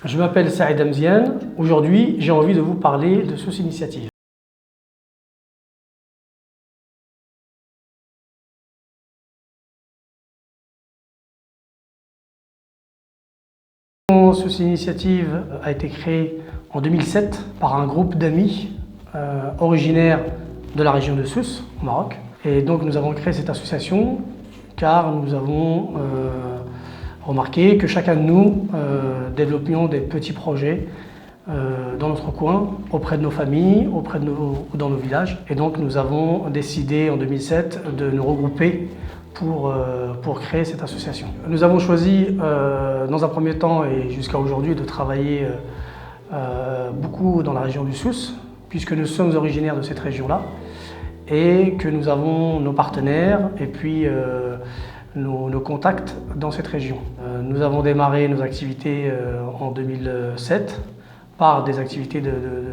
Je m'appelle Saïd Amziane. Aujourd'hui, j'ai envie de vous parler de Souss Initiative. Souss Initiative a été créée en 2007 par un groupe d'amis originaires de la région de Souss, au Maroc. Et donc nous avons créé cette association car nous avons remarqué que chacun de nous développions des petits projets dans notre coin, auprès de nos familles, dans nos villages. Et donc nous avons décidé en 2007 de nous regrouper pour créer cette association. Nous avons choisi dans un premier temps et jusqu'à aujourd'hui de travailler beaucoup dans la région du Souss, puisque nous sommes originaires de cette région-là et que nous avons nos partenaires et puis nos contacts dans cette région. Nous avons démarré nos activités en 2007 par des activités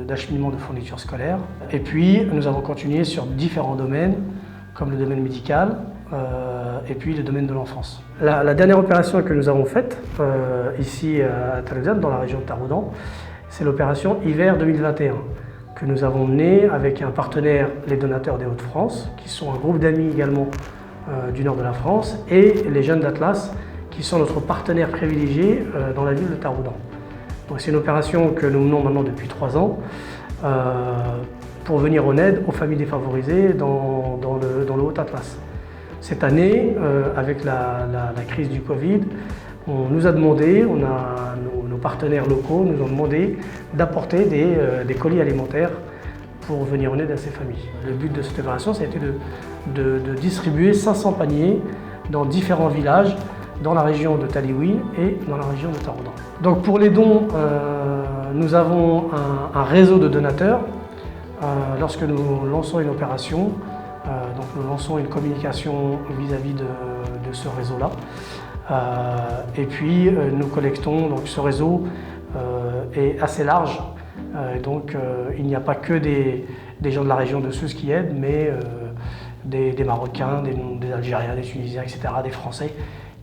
d'acheminement de fournitures scolaires. Et puis nous avons continué sur différents domaines, comme le domaine médical et puis le domaine de l'enfance. La dernière opération que nous avons faite ici à Taroudant, dans la région de Taroudant, c'est l'opération Hiver 2021 que nous avons menée avec un partenaire, les Donateurs des Hauts-de-France, qui sont un groupe d'amis également du nord de la France, et les Jeunes d'Atlas, qui sont notre partenaire privilégié dans la ville de Taroudant. C'est une opération que nous menons maintenant depuis 3 ans pour venir en aide aux familles défavorisées dans le Haut-Atlas. Cette année, avec la crise du Covid, on nous a demandé, nos partenaires locaux nous ont demandé d'apporter des colis alimentaires pour venir en aide à ces familles. Le but de cette opération, ça a été de distribuer 500 paniers dans différents villages dans la région de Talioui et dans la région de Taroudant. Donc pour les dons, nous avons un réseau de donateurs. Lorsque nous lançons une opération, donc nous lançons une communication vis-à-vis de ce réseau-là. Et puis nous collectons, donc ce réseau est assez large. Donc il n'y a pas que des gens de la région de Souss qui aident, mais des Marocains, des Algériens, des Tunisiens, etc., des Français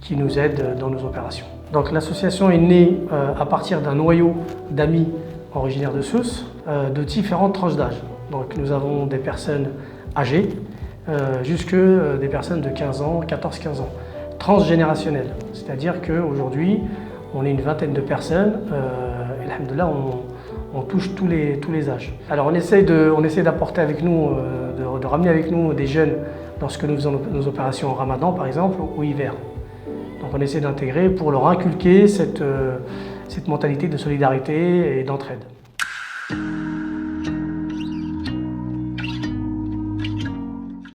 qui nous aident dans nos opérations. Donc l'association est née à partir d'un noyau d'amis originaires de Souss, de différentes tranches d'âge. Donc nous avons des personnes âgées, jusque des personnes de 15 ans, 14-15 ans, transgénérationnelles. C'est-à-dire qu'aujourd'hui, on est une vingtaine de personnes, et alhamdoulilah, on touche tous les âges. Alors on essaie d'apporter avec nous, de ramener avec nous des jeunes lorsque nous faisons nos opérations en Ramadan par exemple, ou hiver. Donc on essaie d'intégrer pour leur inculquer cette mentalité de solidarité et d'entraide.